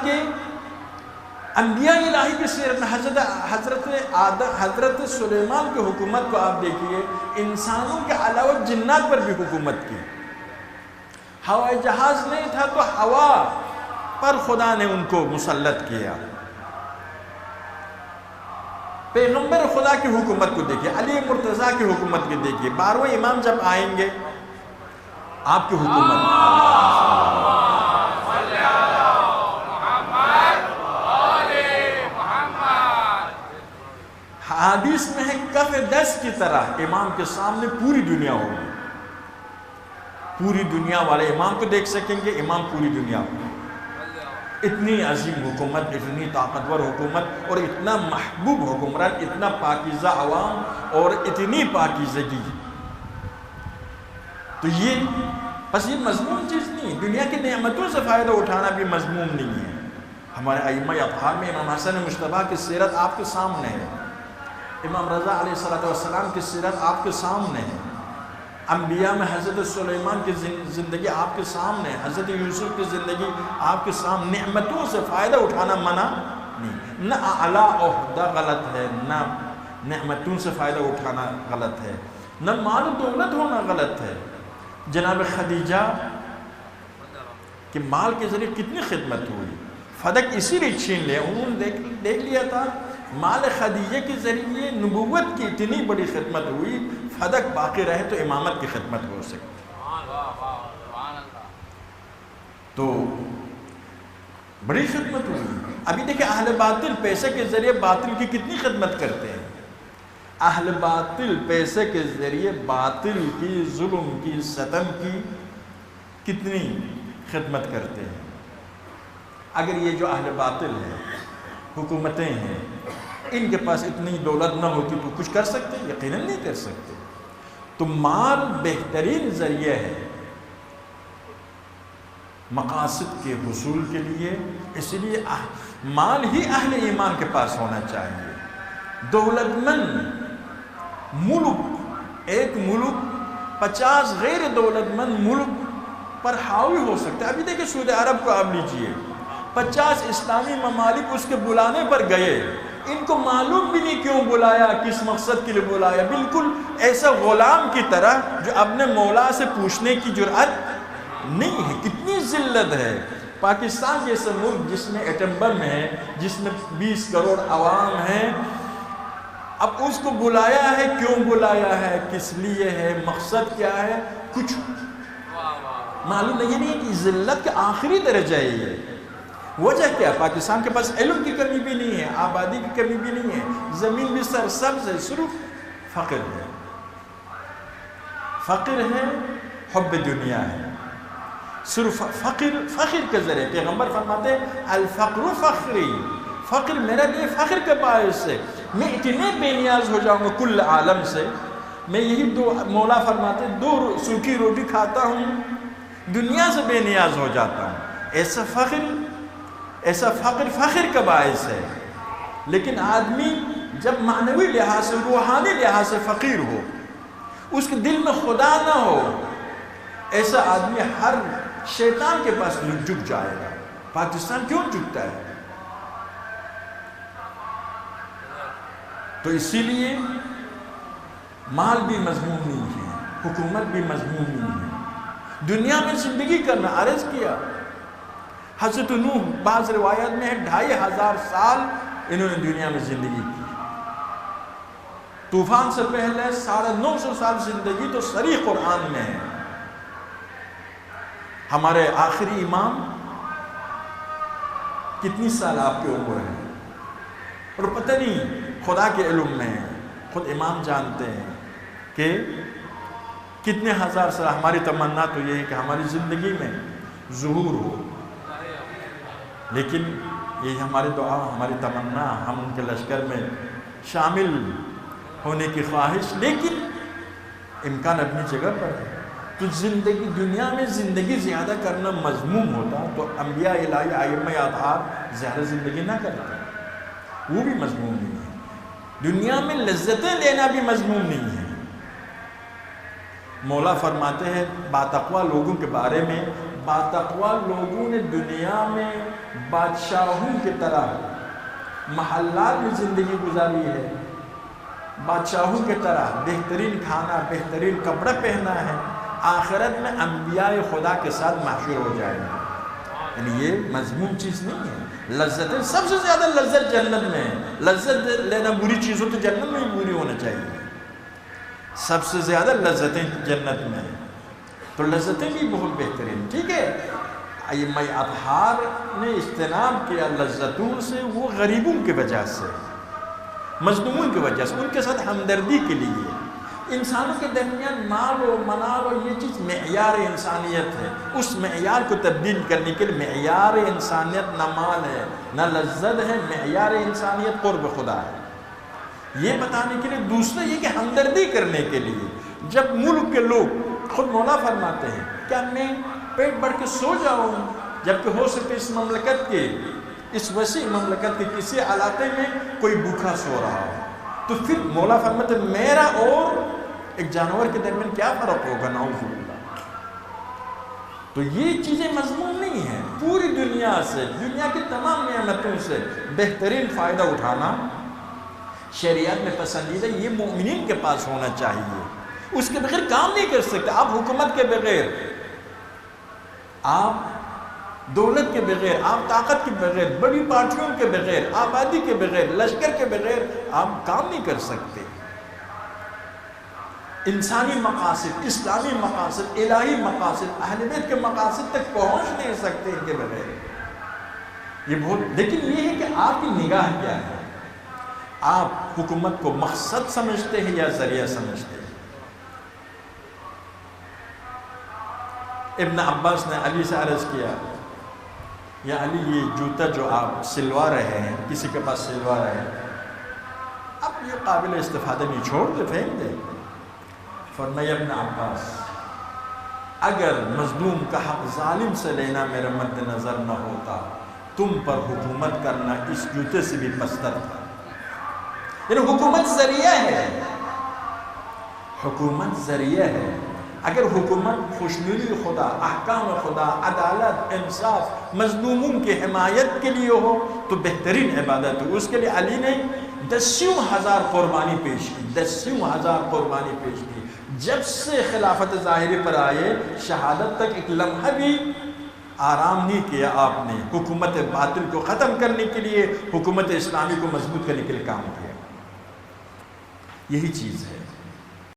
کہ انبیاء الہی کی سیرت میں حضرت سلیمان کی حکومت کو آپ دیکھیے، انسانوں کے علاوہ جنات پر بھی حکومت کی. ہوائی جہاز نہیں تھا تو ہوا پر خدا نے ان کو مسلط کیا. پیغمبر خدا کی حکومت کو دیکھیے، علی مرتضیٰ کی حکومت کو دیکھیے. 12ویں امام جب آئیں گے آپ کی حکومت حدیث میں ہے کف دس کی طرح امام کے سامنے پوری دنیا ہوگی. پوری دنیا والے امام کو دیکھ سکیں گے، امام پوری دنیا ہوگی. اتنی عظیم حکومت، اتنی طاقتور حکومت اور اتنا محبوب حکمران، اتنا پاکیزہ عوام اور اتنی پاکیزگی. تو یہ مضمون چیز نہیں، دنیا کی نعمتوں سے فائدہ اٹھانا بھی مضمون نہیں ہے. ہمارے ائمہ اطہار میں امام حسن مجتبیٰ کی سیرت آپ کے سامنے ہے، امام رضا علیہ السلام کی سیرت آپ کے سامنے ہے، انبیاء میں حضرت سلیمان کی زندگی آپ کے سامنے ہے، حضرت یوسف کی زندگی آپ کے سامنے. نعمتوں سے فائدہ اٹھانا منع نہیں، نہ اعلیٰ عہدہ غلط ہے، نہ نعمتوں سے فائدہ اٹھانا غلط ہے، نہ مال و دولت ہونا غلط ہے. جناب خدیجہ کہ مال کے ذریعے کتنی خدمت ہوئی، فدق اسی لیے چھین لیا. انہوں نے دیکھ لیا تھا مال خدیجہ کے ذریعے نبوت کی اتنی بڑی خدمت ہوئی، فدق باقی رہے تو امامت کی خدمت ہو سکتی. تو بڑی خدمت ہوئی. ابھی دیکھیں اہل باطل پیسے کے ذریعے باطل کی کتنی خدمت کرتے ہیں. اہل باطل پیسے کے ذریعے باطل کی، ظلم کی، ستم کی کتنی خدمت کرتے ہیں. اگر یہ جو اہل باطل ہیں، حکومتیں ہیں، ان کے پاس اتنی دولت نہ ہوتی تو کچھ کر سکتے؟ یقیناً نہیں کر سکتے. تو مال بہترین ذریعہ ہے مقاصد کے حصول کے لیے، اس لیے مال ہی اہل ایمان کے پاس ہونا چاہیے. دولت مند ملک، ایک ملک 50 غیر دولت مند ملک پر حاوی ہو سکتا ہے. ابھی دیکھیں سعودی عرب کو آپ لیجئے، 50 اسلامی ممالک اس کے بلانے پر گئے، ان کو معلوم بھی نہیں کیوں بلایا، کس مقصد کے لیے بلایا. بالکل ایسا غلام کی طرح جو اپنے مولا سے پوچھنے کی جرأت نہیں ہے. کتنی ذلت ہے. پاکستان جیسے ملک جس میں ایٹم بم ہے، جس میں 20 کروڑ عوام ہیں، اب اس کو بلایا ہے، کیوں بلایا ہے، کس لیے ہے، مقصد کیا ہے، کچھ معلوم نہیں ہے. کہ ذلت کے آخری درجہ ہے. یہ وجہ کیا؟ پاکستان کے پاس علم کی کمی بھی نہیں ہے، آبادی کی کمی بھی نہیں ہے، زمین بھی سرسبز ہے، صرف فقر ہے. فقر ہے، حب دنیا ہے. صرف فقر کے ذریعے پیغمبر فرماتے ہیں الفقر فخری، فقر میرا لیے فخر کے باعث سے میں اتنے بے نیاز ہو جاؤں گا کل عالم سے. میں یہی مولا فرماتے ہیں 2 سوکھی روٹی کھاتا ہوں، دنیا سے بے نیاز ہو جاتا ہوں. ایسا فقر فخر کا باعث ہے. لیکن آدمی جب معنوی لحاظ سے، روحانی لحاظ سے فقیر ہو، اس کے دل میں خدا نہ ہو، ایسا آدمی ہر شیطان کے پاس جھک جائے گا. پاکستان کیوں جھکتا ہے؟ تو اسی لیے مال بھی مضمون نہیں ہے، حکومت بھی مضمون نہیں ہے. دنیا میں زندگی کرنا، عرض کیا حضرت نوح بعض روایات میں ہے 2500 سال انہوں نے دنیا میں زندگی کی. طوفان سے پہلے 950 سال زندگی تو صریح قرآن میں ہے. ہمارے آخری امام کتنی سال آپ کی عمر ہے اور پتہ نہیں، خدا کے علم میں ہے، خود امام جانتے ہیں کہ کتنے ہزار سال. ہماری تمنا تو یہ ہے کہ ہماری زندگی میں ظہور ہو، لیکن یہ ہماری دعا، ہماری تمنا، ہم ان کے لشکر میں شامل ہونے کی خواہش، لیکن امکان اپنی جگہ پر ہے. تو زندگی، دنیا میں زندگی زیادہ کرنا مضموم ہوتا تو انبیاء الہی ائمہ اطہار زیادہ زندگی نہ کرتے، وہ بھی مضموم نہیں ہے. دنیا میں لذتیں لینا بھی مضموم نہیں ہے. مولا فرماتے ہیں باتقوا لوگوں کے بارے میں، باتقوا لوگوں نے دنیا میں بادشاہوں کی طرح محلات میں زندگی گزاری ہے، بادشاہوں کی طرح بہترین کھانا، بہترین کپڑا پہنا ہے، آخرت میں انبیاء خدا کے ساتھ محشور ہو جائے گا۔ یعنی یہ مذموم چیز نہیں ہے، لذتیں سب سے زیادہ لذت جنت میں ہے۔ لذت لینا بری چیز ہو تو جنت میں ہی بری ہونا چاہیے، سب سے زیادہ لذتیں جنت میں ہیں، تو لذتیں بھی بہت بہترین۔ ٹھیک ہے، ائمہ اطہار نے اجتناب کیا لذتوں سے، وہ غریبوں کی وجہ سے، مظلوموں کی وجہ سے، ان کے ساتھ ہمدردی کے لیے۔ انسانوں کے درمیان مال و منال و یہ چیز معیار انسانیت ہے، اس معیار کو تبدیل کرنے کے لیے معیار انسانیت نہ مال ہے نہ لذت ہے، معیار انسانیت قرب خدا ہے۔ یہ بتانے کے لیے، دوسرے یہ کہ ہمدردی کرنے کے لیے، جب ملک کے لوگ، خود مولا فرماتے ہیں کیا میں پیٹ بھر کے سو جاؤں، جبکہ ہو سکے اس مملکت کے، اس وسیع مملکت کے کسی علاقے میں کوئی بھوکا سو رہا ہو، تو پھر مولا فرماتے ہیں میرا اور ایک جانور کے درمیان کیا فرق ہوگا، نعوذ باللہ۔ تو یہ چیزیں مضمون نہیں ہیں، پوری دنیا سے، دنیا کی تمام نعمتوں سے بہترین فائدہ اٹھانا شریعت میں پسندیدہ، یہ مومنین کے پاس ہونا چاہیے، اس کے بغیر کام نہیں کر سکتے۔ آپ حکومت کے بغیر، آپ دولت کے بغیر، آپ طاقت کے بغیر، بڑی پارٹیوں کے بغیر، آبادی کے بغیر، لشکر کے بغیر آپ کام نہیں کر سکتے۔ انسانی مقاصد، اسلامی مقاصد، الہی مقاصد، اہل بیت کے مقاصد تک پہنچ نہیں سکتے ان کے بغیر۔ یہ بہت، لیکن یہ ہے کہ آپ کی نگاہ کیا ہے، آپ حکومت کو مقصد سمجھتے ہیں یا ذریعہ سمجھتے ہیں؟ ابن عباس نے علی سے عرض کیا، یا علی یہ جوتا جو آپ سلوا رہے ہیں، کسی کے پاس سلوا رہے ہیں، اب یہ قابل استفادہ نہیں، چھوڑ دے، پھینک دے۔ فرمایا ابن عباس اگر مظلوم کا حق ظالم سے لینا میرے مد نظر نہ ہوتا، تم پر حکومت کرنا اس جوتے سے بھی پستر تھا۔ یعنی حکومت ذریعہ ہے، حکومت ذریعہ ہے۔ اگر حکومت خوشنودی خدا، احکام خدا، عدالت، انصاف، مظلوموں کی حمایت کے لیے ہو تو بہترین عبادت ہو۔ اس کے لیے علی نے 10,000 قربانی پیش کی، 10,000 قربانی پیش کی۔ جب سے خلافت ظاہری پر آئے، شہادت تک ایک لمحہ بھی آرام نہیں کیا آپ نے، حکومت باطل کو ختم کرنے کے لیے، حکومت اسلامی کو مضبوط کرنے کے لیے کام کیا۔ یہی چیز ہے۔